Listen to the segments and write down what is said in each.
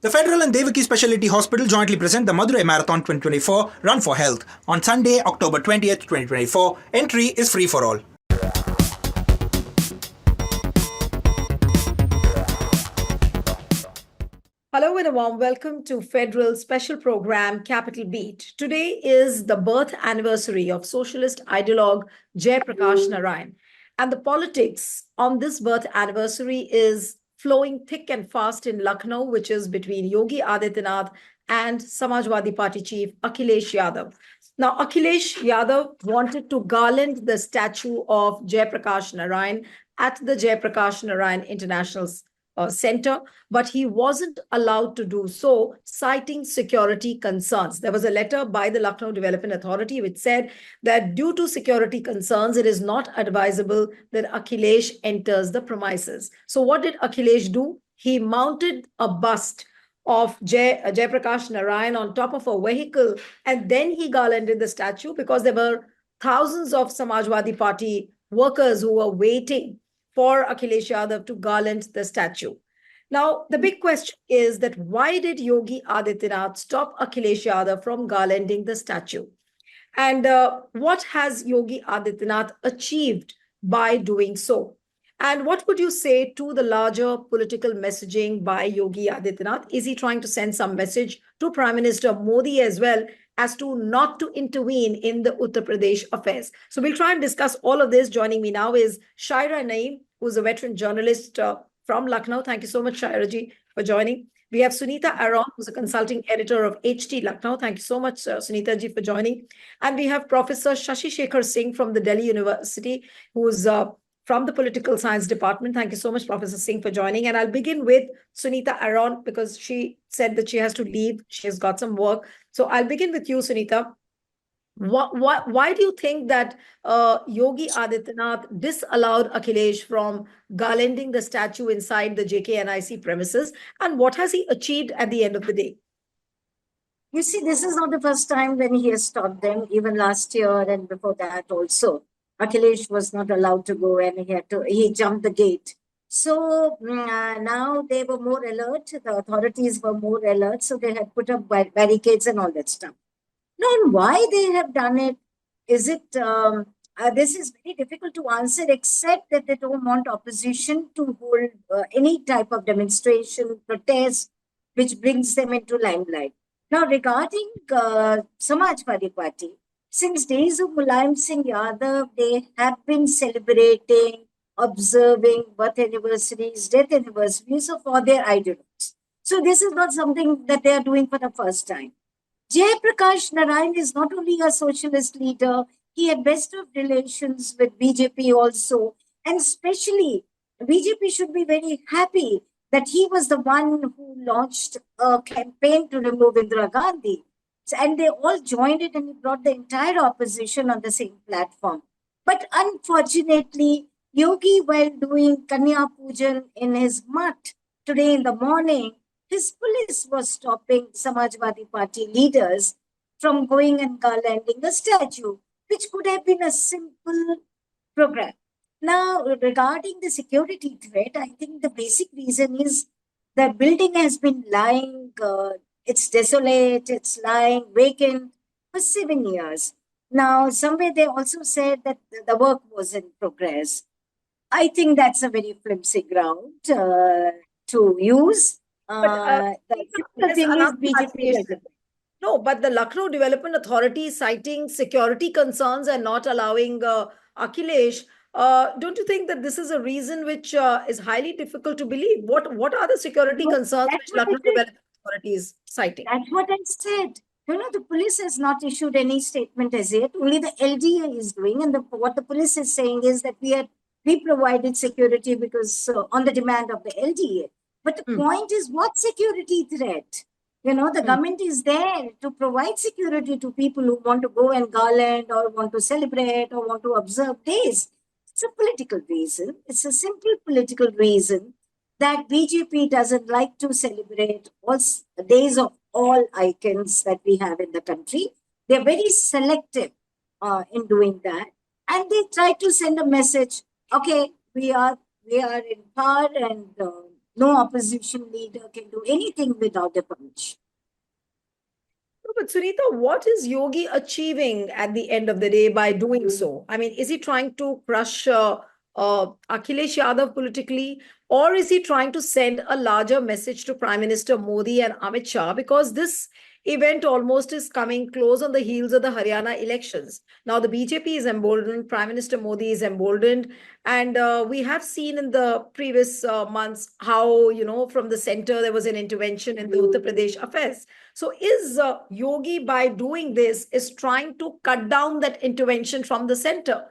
The Federal and Devaki Specialty Hospital jointly present the Madurai Marathon 2024 Run for Health on Sunday, October 20th, 2024. Entry is free for all. Hello and a warm welcome to Federal special program Capital Beat. Today is the birth anniversary of socialist ideologue Jayaprakash Narayan. And the politics on this birth anniversary is flowing thick and fast in Lucknow, which is between Yogi Adityanath and Samajwadi Party chief Akhilesh Yadav. Now, Akhilesh Yadav wanted to garland the statue of Jayaprakash Narayan at the Jayaprakash Narayan International Center, but he wasn't allowed to do so, citing security concerns. There was a letter by the Lucknow Development Authority which said that due to security concerns, it is not advisable that Akhilesh enters the premises. So what did Akhilesh do? He mounted a bust of Jayaprakash Narayan on top of a vehicle, and then he garlanded the statue because there were thousands of Samajwadi Party workers who were waiting for Akhilesh Yadav to garland the statue. Now, the big question is that why did Yogi Adityanath stop Akhilesh Yadav from garlanding the statue? And what has Yogi Adityanath achieved by doing so? And what would you say to the larger political messaging by Yogi Adityanath? Is he trying to send some message to Prime Minister Modi as well as to not to intervene in the Uttar Pradesh affairs? So we'll try and discuss all of this. Joining me now is Shaira Naim, who's a veteran journalist from Lucknow. Thank you so much, Shaira ji, for joining. We have Sunita Aron, who's a consulting editor of HT Lucknow. Thank you so much, Sunita ji, for joining. And we have Professor Shashi Shekhar Singh from the Delhi University, who's from the Political Science Department. Thank you so much, Professor Singh, for joining. And I'll begin with Sunita Aron because she said that she has to leave. She has got some work. So I'll begin with you, Sunita. Why do you think that Yogi Adityanath disallowed Akhilesh from garlanding the statue inside the JKNIC premises? And what has he achieved at the end of the day? You see, this is not the first time when he has stopped them. Even last year and before that also, Akhilesh was not allowed to go and he jumped the gate. So now they were more alert. The authorities were more alert. So they had put up barricades and all that stuff. Now, why they have done it, is it, this is very difficult to answer, except that they don't want opposition to hold any type of demonstration, protest, which brings them into limelight. Now, regarding Samajwadi Party, since days of Mulayam Singh Yadav, they have been celebrating, observing birth anniversaries, death anniversaries of all their ideologues. So this is not something that they are doing for the first time. Jayaprakash Narayan is not only a socialist leader, he had best of relations with BJP also. And especially, BJP should be very happy that he was the one who launched a campaign to remove Indira Gandhi. And they all joined it and he brought the entire opposition on the same platform. But unfortunately, Yogi, while doing Kanya Pujan in his mutt today in the morning, his police was stopping Samajwadi Party leaders from going and garlanding a statue, which could have been a simple program. Now, regarding the security threat, I think the basic reason is the building has been lying, it's desolate, it's lying vacant for 7 years. Now, somewhere they also said that the work was in progress. I think that's a very flimsy ground to use. But the Lucknow Development Authority is citing security concerns and not allowing Akhilesh. Don't you think that this is a reason which is highly difficult to believe? What are the security concerns which Lucknow Development Authority is citing? That's what I said. You know, the police has not issued any statement as yet. Only the LDA is doing, and what the police is saying is that we provided security because on the demand of the LDA. But the point is, what security threat? You know, the government is there to provide security to people who want to go and garland or want to celebrate or want to observe days. It's a political reason. It's a simple political reason that BJP doesn't like to celebrate all days of all icons that we have in the country. They're very selective in doing that. And they try to send a message, okay, we are in power and No opposition leader can do anything without the permission. No, but Sunita, what is Yogi achieving at the end of the day by doing so? I mean, is he trying to crush Akhilesh Yadav politically, or is he trying to send a larger message to Prime Minister Modi and Amit Shah? Because this event almost is coming close on the heels of the Haryana elections. Now, the BJP is emboldened, Prime Minister Modi is emboldened, and we have seen in the previous months how, from the center there was an intervention in the Uttar Pradesh affairs. So is Yogi, by doing this, is trying to cut down that intervention from the center?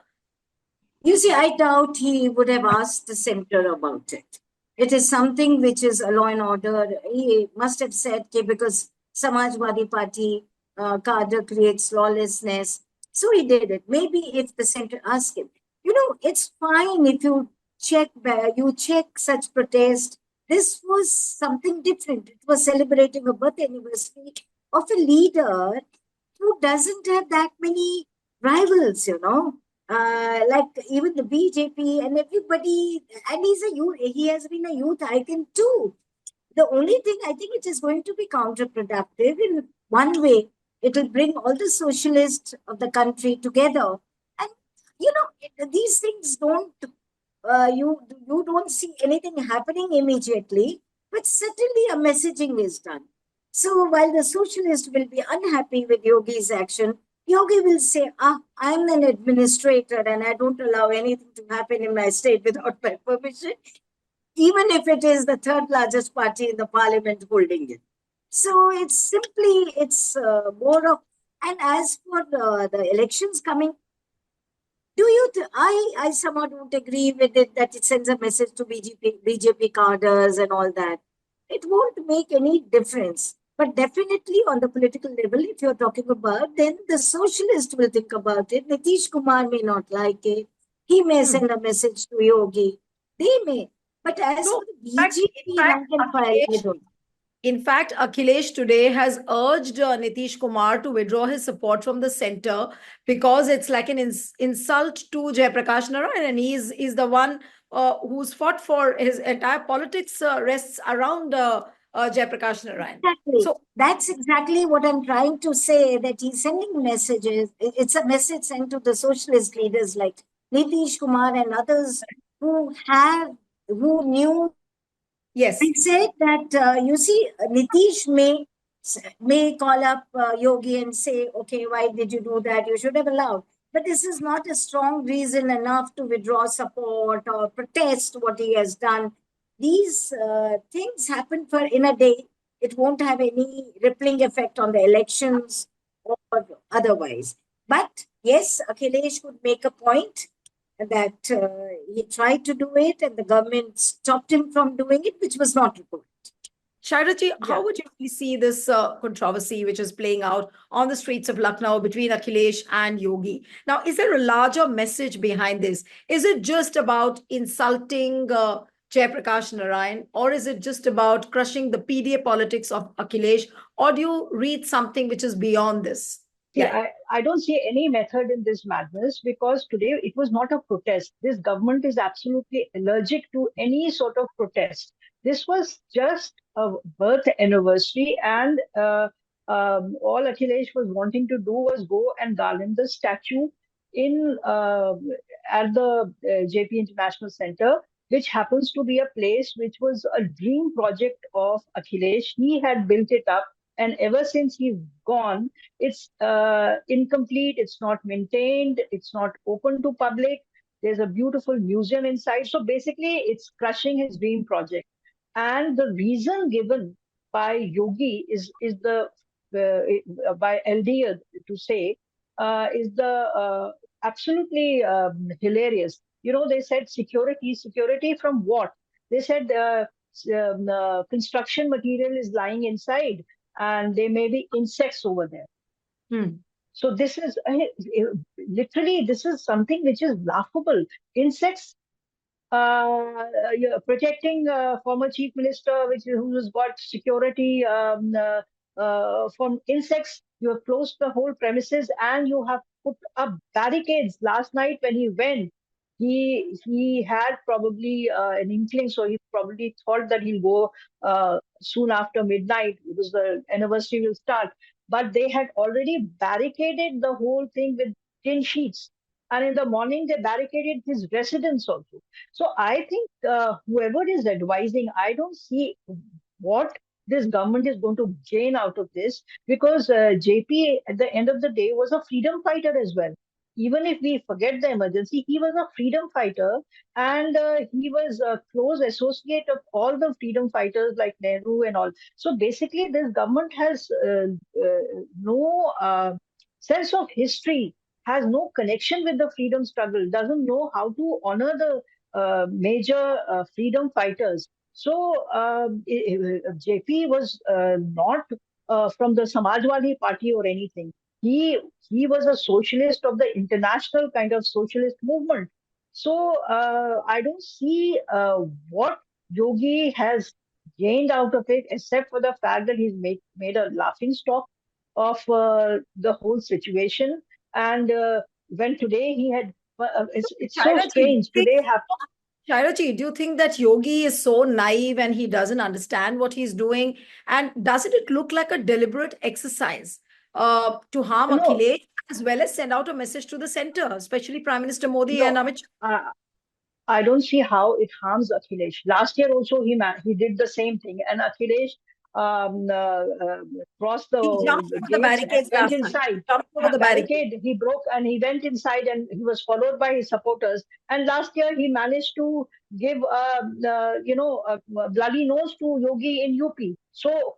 You see, I doubt he would have asked the center about it. It is something which is a law and order. He must have said, okay, because Samajwadi Party cadre creates lawlessness. So he did it. Maybe if the center asked him, it's fine if you check such protest. This was something different. It was celebrating a birth anniversary of a leader who doesn't have that many rivals. Like even the BJP and everybody, and he's a youth, he has been a youth icon too. The only thing I think it is going to be counterproductive in one way, it will bring all the socialists of the country together. And these things don't you don't see anything happening immediately, but certainly a messaging is done. So while the socialists will be unhappy with Yogi's action, Yogi will say, I'm an administrator and I don't allow anything to happen in my state without my permission, even if it is the third largest party in the parliament holding it. So it's more of, and as for the elections coming, I somehow don't agree with it that it sends a message to BJP cadres and all that. It won't make any difference. But definitely on the political level, if you're talking about, then the socialist will think about it. Nitish Kumar may not like it. He may send a message to Yogi. They may. But as No, for the BJP rank and file, I don't. In fact, Akhilesh today has urged Nitish Kumar to withdraw his support from the center because it's like an insult to Jayaprakash Narayan, and he's the one who's fought for his entire politics rests around Jayaprakash Narayan. Exactly. So That's exactly what I'm trying to say, that he's sending messages. It's a message sent to the socialist leaders like Nitish Kumar and others who knew. yes, I said that, Nitish may call up Yogi and say, okay, why did you do that? You should have allowed. But this is not a strong reason enough to withdraw support or protest what he has done. These things happen for in a day. It won't have any rippling effect on the elections or otherwise. But yes, Akhilesh could make a point that he tried to do it and the government stopped him from doing it, which was not reported. Shaira ji, how would you see this controversy which is playing out on the streets of Lucknow between Akhilesh and Yogi? Now, is there a larger message behind this? Is it just about insulting Jayaprakash Narayan, or is it just about crushing the PDA politics of Akhilesh, or do you read something which is beyond this? Yeah, I don't see any method in this madness, because today it was not a protest. This government is absolutely allergic to any sort of protest. This was just a birth anniversary, and all Akhilesh was wanting to do was go and garland the statue in at the JP International Center, which happens to be a place which was a dream project of Akhilesh. He had built it up, and ever since he's gone, it's incomplete, it's not maintained, it's not open to public. There's a beautiful museum inside. So basically, it's crushing his dream project. And the reason given by Yogi is the by LD to say is the absolutely hilarious. They said security from what? They said construction material is lying inside, and there may be insects over there. So this is literally, this is something which is laughable. Insects, protecting former chief minister, who's got security from insects. You have closed the whole premises and you have put up barricades. Last night when he went, he had probably an inkling, so he probably thought that he'll go soon after midnight because the anniversary will start. But they had already barricaded the whole thing with tin sheets, and in the morning they barricaded his residence also. So I think whoever is advising, I don't see what this government is going to gain out of this, because JP at the end of the day was a freedom fighter as well. Even if we forget the emergency, he was a freedom fighter, and he was a close associate of all the freedom fighters like Nehru and all. So basically, this government has no sense of history, has no connection with the freedom struggle, doesn't know how to honor the major freedom fighters. So JP was not from the Samajwadi Party or anything. He was a socialist of the international kind of socialist movement. So I don't see what Yogi has gained out of it, except for the fact that he's made a laughing stock of the whole situation. And when today he had, it's so Shaira ji, strange. Today happened. Shaira ji, do you think that Yogi is so naive and he doesn't understand what he's doing? And doesn't it look like a deliberate exercise to harm No, Akhilesh as well as send out a message to the center, especially Prime Minister Modi and no. Amit Shah? I don't see how it harms Akhilesh. Last year also he did the same thing, and Akhilesh crossed He jumped the over the gates and barricades went last time. inside. Jumped over the barricades. Barricade he broke and he went inside, and he was followed by his supporters. And last year he managed to give a bloody nose to Yogi in UP. So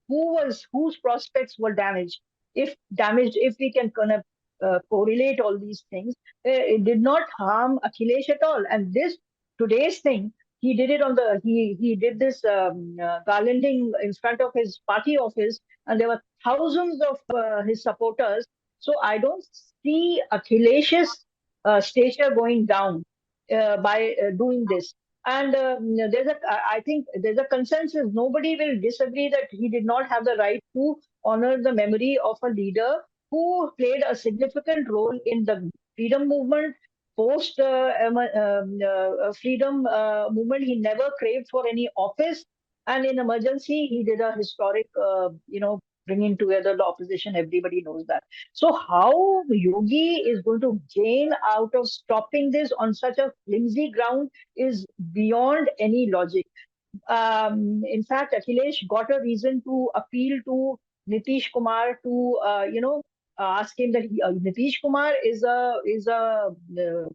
whose prospects were damaged? If damaged, if we can kind of correlate all these things, it did not harm Akhilesh at all. And this today's thing, he did it on the he did this garlanding in front of his party office, and there were thousands of his supporters. So I don't see Akhilesh's stature going down by doing this. And I think there's a consensus. Nobody will disagree that he did not have the right to honor the memory of a leader who played a significant role in the freedom movement. Post freedom movement, he never craved for any office, and in emergency, he did a historic, bringing together the opposition. Everybody knows that. So, how Yogi is going to gain out of stopping this on such a flimsy ground is beyond any logic. In fact, Akhilesh got a reason to appeal to Nitish Kumar to, ask him that Nitish Kumar is a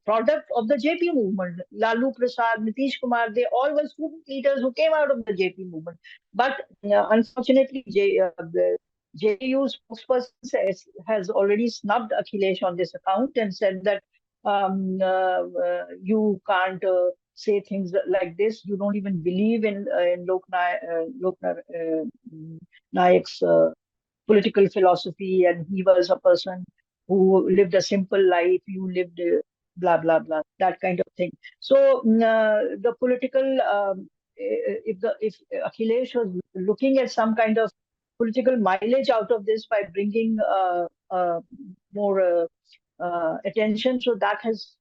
product of the JP movement. Lalu Prasad, Nitish Kumar, they all were student leaders who came out of the JP movement. But unfortunately, the JU spokesperson has already snubbed Akhilesh on this account and said that you can't say things like this. You don't even believe in Nayak's political philosophy, and he was a person who lived a simple life. You lived blah blah blah, that kind of thing. So the political, if Akhilesh was looking at some kind of political mileage out of this by bringing more attention, so that has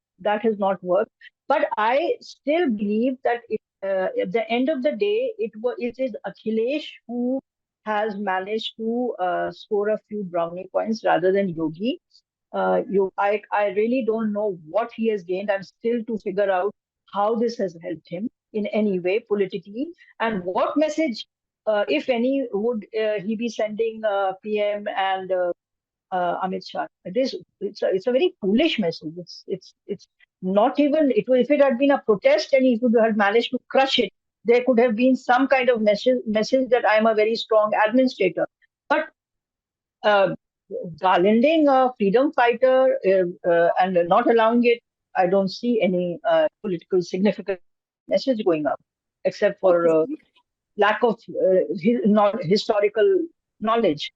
not worked. But I still believe that at the end of the day, it is Akhilesh who has managed to score a few brownie points rather than Yogi. I really don't know what he has gained. I'm still to figure out how this has helped him in any way politically, and what message, if any, would he be sending PM and Amit Shah. It's a very foolish message. It's not even if it had been a protest and he could have managed to crush it, there could have been some kind of message that I am a very strong administrator. But uh, garlanding a freedom fighter and not allowing it, I don't see any political significant message going out, except for lack of not historical knowledge.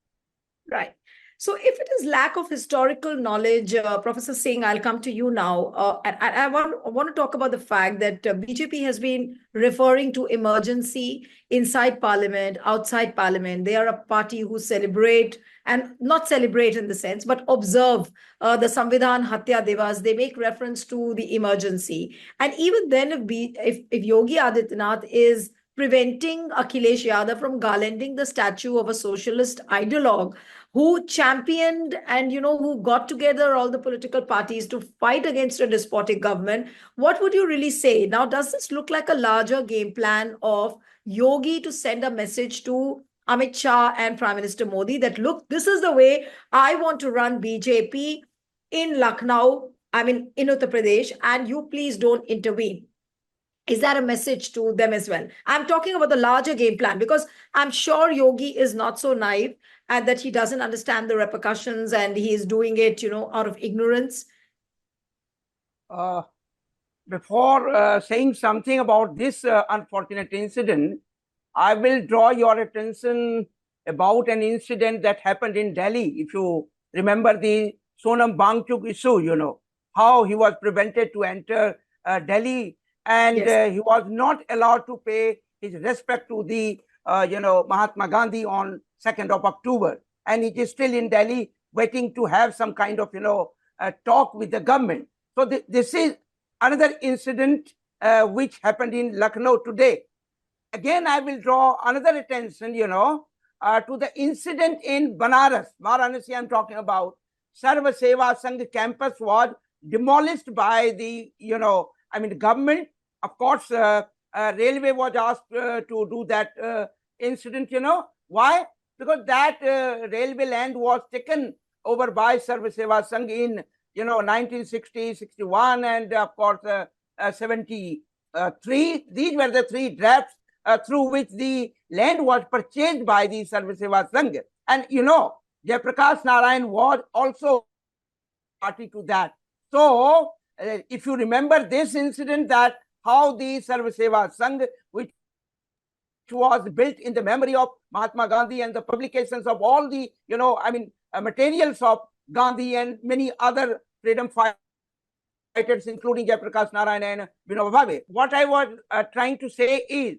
Right. So, if it is lack of historical knowledge, Professor Singh, I'll come to you now. And I want to talk about the fact that BJP has been referring to emergency inside Parliament, outside Parliament. They are a party who celebrate, and not celebrate in the sense, but observe the Samvidhan Hatya Divas. They make reference to the emergency. And even then, if Yogi Adityanath is preventing Akhilesh Yadav from garlanding the statue of a socialist ideologue who championed and who got together all the political parties to fight against a despotic government, what would you really say? Now, does this look like a larger game plan of Yogi to send a message to Amit Shah and Prime Minister Modi that, look, this is the way I want to run BJP in Lucknow, in Uttar Pradesh, and you please don't intervene? Is that a message to them as well? I'm talking about the larger game plan because I'm sure Yogi is not so naive and that he doesn't understand the repercussions and he is doing it, out of ignorance. Before saying something about this unfortunate incident, I will draw your attention about an incident that happened in Delhi. If you remember the Sonam Wangchuk issue, how he was prevented to enter Delhi, and Yes. he was not allowed to pay his respect to the Mahatma Gandhi on 2nd of October, and he is still in Delhi waiting to have some kind of talk with the government. So this is another incident which happened in Lucknow today. Again, I will draw another attention to the incident in Varanasi. I'm talking about. Sarva Seva Sangh campus was demolished by the government. Of course, railway was asked to do that incident. Why? Because that railway land was taken over by Sarva Seva Sangh in 1960, 61, and of course 73. These were the three drafts through which the land was purchased by the Sarva Seva Sangh. And Jayaprakash Narayan was also party to that. So if you remember this incident, that how the Sarva Seva Sangh, which was built in the memory of Mahatma Gandhi and the publications of all the materials of Gandhi and many other freedom fighters, including Jayaprakash Narayan and Vinoba Bhave. What I was trying to say is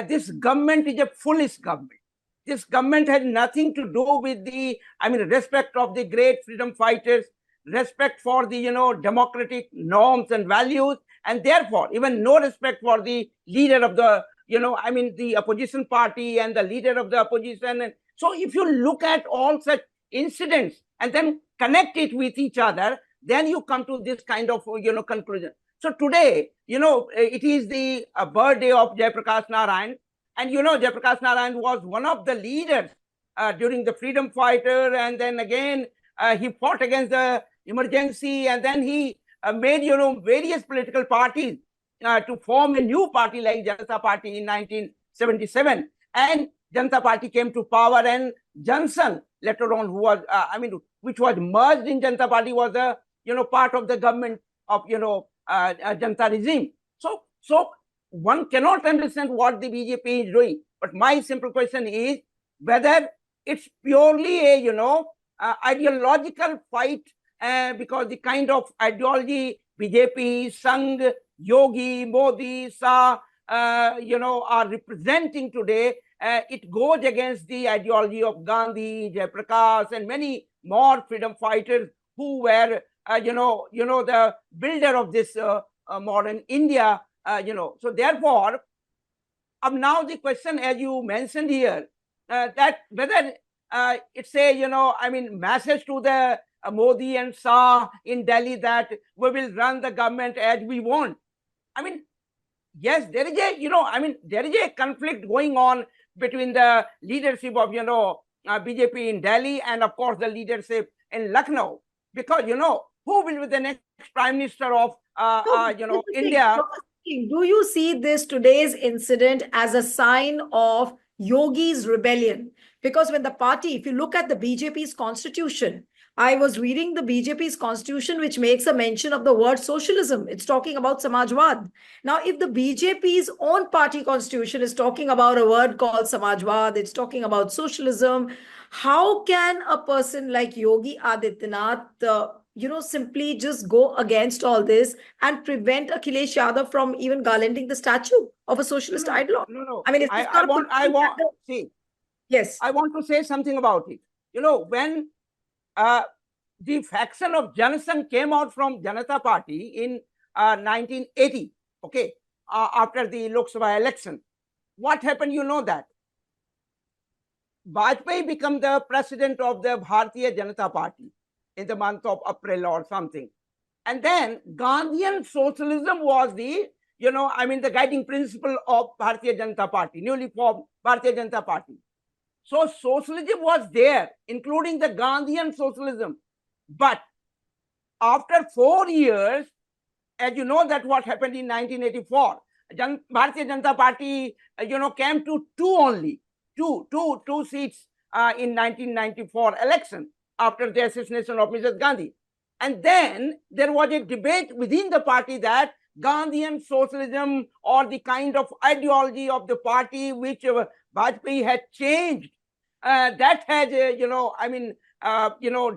this government is a foolish government. This government has nothing to do with the respect of the great freedom fighters, respect for the democratic norms and values, and therefore even no respect for the leader of the the opposition party and the leader of the opposition. And so if you look at all such incidents and then connect it with each other, then you come to this kind of conclusion. So today, it is the birthday of Jayaprakash Narayan, and Jayaprakash Narayan was one of the leaders during the freedom fighter, and then again he fought against the emergency, and then he made various political parties to form a new party like Janata Party in 1977, and Janata Party came to power, and Johnson later on, who was which was merged in Janata Party, was a part of the government of Janata regime. So one cannot understand what the BJP is doing. But my simple question is whether it's purely a ideological fight, because the kind of ideology BJP, Sangh, Yogi, Modi, Shah, are representing today, it goes against the ideology of Gandhi, Jayaprakash, and many more freedom fighters who were, the builder of this modern India. So therefore, now the question, as you mentioned here, that whether it's a message to the Modi and Shah in Delhi that we will run the government as we want. Yes, there is there is a conflict going on between the leadership of BJP in Delhi and of course the leadership in Lucknow, because who will be the next prime minister of India? Do you see today's incident as a sign of Yogi's rebellion? Because when the party, if you look at the BJP's constitution, I was reading the BJP's constitution, which makes a mention of the word socialism. It's talking about Samajwad. Now, if the BJP's own party constitution is talking about a word called Samajwad, it's talking about socialism, how can a person like Yogi Adityanath, simply just go against all this and prevent Akhilesh Yadav from even garlanding the statue of a socialist ideologue? No. I mean, is this not See, yes. I want to say something about it. When the faction of Janasangh came out from Janata Party in 1980, okay, after the Lok Sabha election, what happened? You know that Vajpayee became the president of the Bharatiya Janata Party in the month of April or something. And then Gandhian socialism was the guiding principle of Bharatiya Janata Party, newly formed Bharatiya Janata Party. So socialism was there, including the Gandhian socialism. But after 4 years, as you know, that what happened in 1984, Bharatiya Janata Party, came to two seats in 1994 election after the assassination of Mrs. Gandhi. And then there was a debate within the party that Gandhian socialism or the kind of ideology of the party which Vajpayee had changed, that has,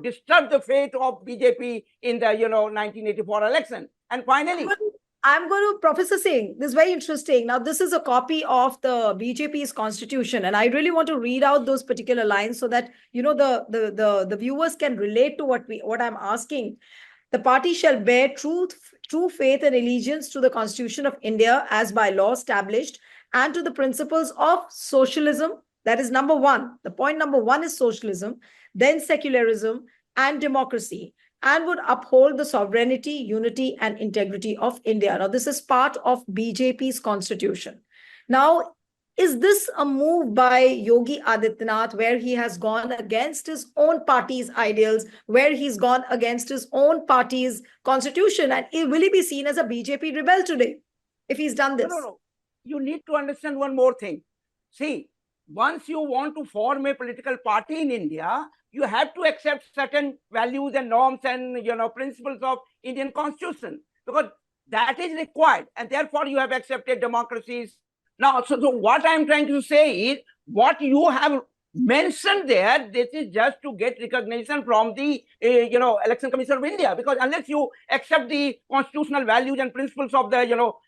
disturbed the fate of BJP in the, 1984 election. And finally, I'm going to, Professor Singh, this is very interesting. Now, this is a copy of the BJP's constitution, and I really want to read out those particular lines so that, the viewers can relate to what I'm asking. The party shall bear true faith and allegiance to the Constitution of India as by law established and to the principles of socialism. That is number one. The point number one is socialism, then secularism and democracy, and would uphold the sovereignty, unity, and integrity of India. Now, this is part of BJP's constitution. Now, is this a move by Yogi Adityanath where he has gone against his own party's ideals, where he's gone against his own party's constitution? And will he be seen as a BJP rebel today if he's done this? No. You need to understand one more thing. See, once you want to form a political party in India, you have to accept certain values and norms and principles of Indian constitution, because that is required, and therefore you have accepted democracies. Now, so what I'm trying to say is, what you have mentioned there, this is just to get recognition from the Election Commission of India, because unless you accept the constitutional values and principles of the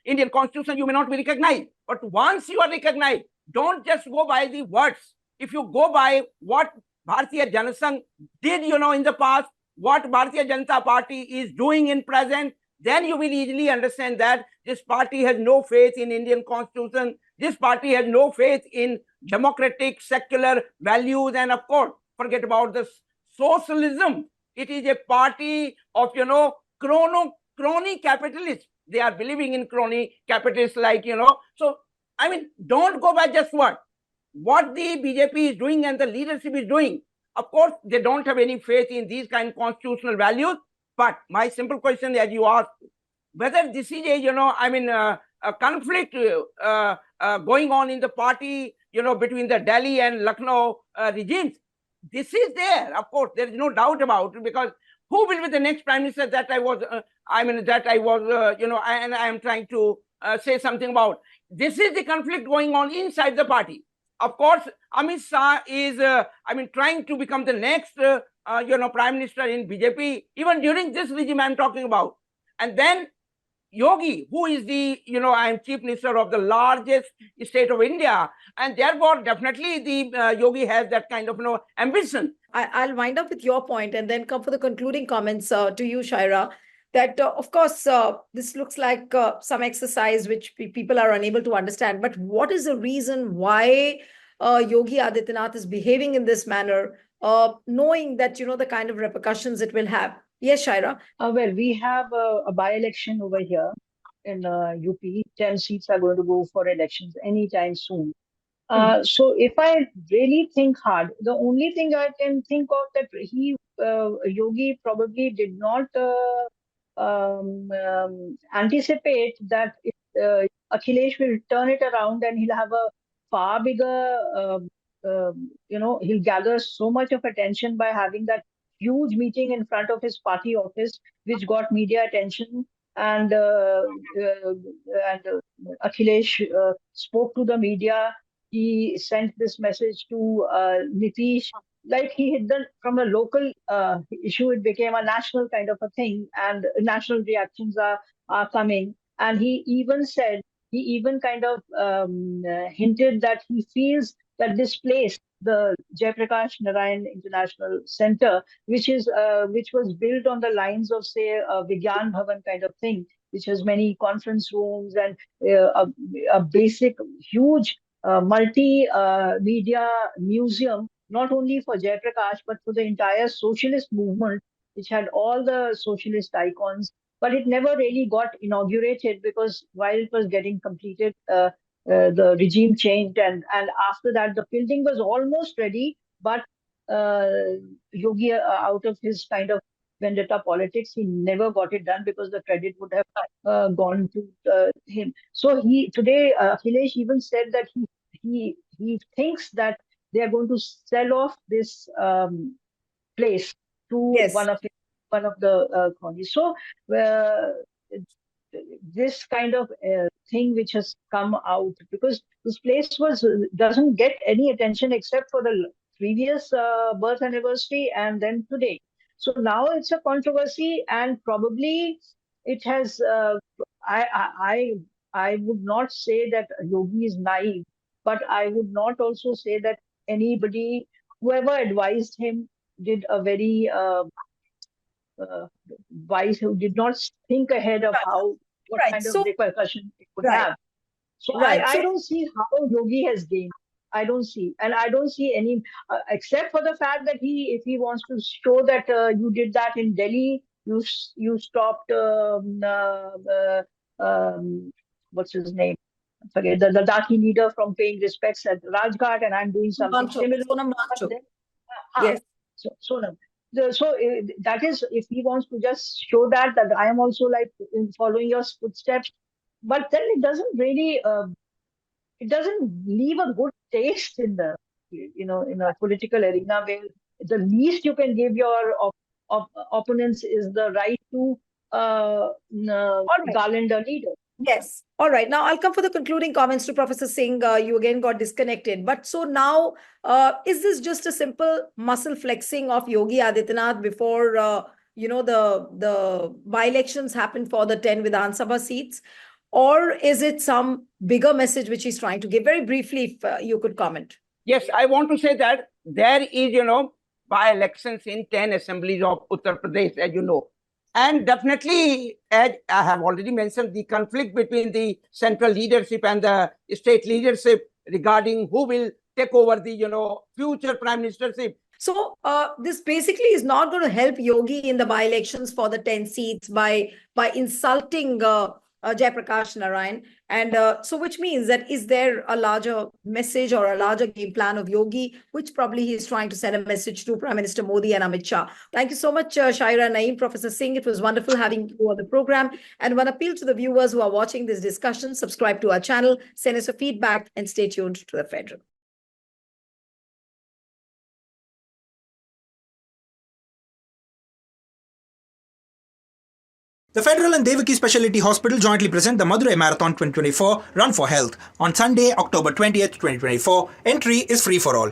Indian constitution, you may not be recognized. But once you are recognized, don't just go by the words. If you go by what Bharatiya Janasangh did, in the past, what Bharatiya Janata Party is doing in present, then you will easily understand that this party has no faith in Indian constitution. This party has no faith in democratic, secular values. And of course, forget about the socialism. It is a party of, crony capitalists. They are believing in crony capitalists So, don't go by just what the BJP is doing and the leadership is doing. Of course, they don't have any faith in these kind of constitutional values. But my simple question, as you asked, whether this is a conflict going on in the party, between the Delhi and Lucknow regimes, this is there. Of course, there is no doubt about it, because who will be the next prime minister? That I was, and I am trying to say something about. This is the conflict going on inside the party. Of course, Amit Shah is, trying to become the next, prime minister in BJP, even during this regime I'm talking about. And then Yogi, who is the, chief minister of the largest state of India. And therefore, definitely the Yogi has that kind of, ambition. I'll wind up with your point and then come for the concluding comments to you, Shaira. That, of course, this looks like some exercise which people are unable to understand. But what is the reason why Yogi Adityanath is behaving in this manner, knowing that, the kind of repercussions it will have? Yes, Shaira. Well, we have a by-election over here in UP. 10 seats are going to go for elections anytime soon. So if I really think hard, the only thing I can think of that Yogi probably did not anticipate that Akhilesh will turn it around and he'll have a far bigger, he'll gather so much of attention by having that huge meeting in front of his party office, which got media attention. And Akhilesh spoke to the media. He sent this message to Nitish. Like he had done from a local issue, it became a national kind of a thing, and national reactions are coming. And he even kind of hinted that he feels that this place, the Jayaprakash Narayan International Center, which was built on the lines of, say, a Vigyan Bhavan kind of thing, which has many conference rooms and a basic huge multi-media museum, not only for Jayaprakash, but for the entire socialist movement, which had all the socialist icons. But it never really got inaugurated because while it was getting completed, the regime changed, and after that, the building was almost ready. But Yogi, out of his kind of vendetta politics, he never got it done because the credit would have gone to him. So today, Akhilesh even said that he thinks that they are going to sell off this place to Yes. one of the colonies. So this kind of thing which has come out, because this place doesn't get any attention except for the previous birth anniversary and then today. So now it's a controversy, and probably it has. I would not say that Yogi is naive, but I would not also say that anybody, whoever advised him, did a very wise, who did not think ahead of what Right. kind of So, repercussion it would right. have. So Right. I So- don't see how Yogi has gained. I don't see, and I don't see any, except for the fact that if he wants to show that you did that in Delhi, you stopped what's his name? Forget the Ladakhi leader from paying respects at Rajghat, and I'm doing something Manchuk, similar. Sonam Manchuk. Yes. Sonam. So that is, if he wants to just show that I am also like following your footsteps, but then it doesn't really it doesn't leave a good taste in the in a political arena, where the least you can give your opponents is the right to right. garland a leader. Yes. All right. Now I'll come for the concluding comments to Professor Singh. You again got disconnected. But so now, is this just a simple muscle flexing of Yogi Adityanath before, the by-elections happen for the 10 Vidhan Sabha seats? Or is it some bigger message which he's trying to give? Very briefly, if you could comment. Yes, I want to say that there is, by-elections in 10 assemblies of Uttar Pradesh, as you know. And definitely, as I have already mentioned, the conflict between the central leadership and the state leadership regarding who will take over the, future prime ministership. So this basically is not going to help Yogi in the by-elections for the 10 seats by insulting Jayaprakash Narayan. And so which means that is there a larger message or a larger game plan of Yogi, which probably he is trying to send a message to Prime Minister Modi and Amit Shah. Thank you so much, Shaira Naim, Professor Singh. It was wonderful having you on the program. And one appeal to the viewers who are watching this discussion, subscribe to our channel, send us a feedback, and stay tuned to the Federal. The Federal and Devaki Specialty Hospital jointly present the Madurai Marathon 2024 Run for Health on Sunday, October 20th, 2024. Entry is free for all.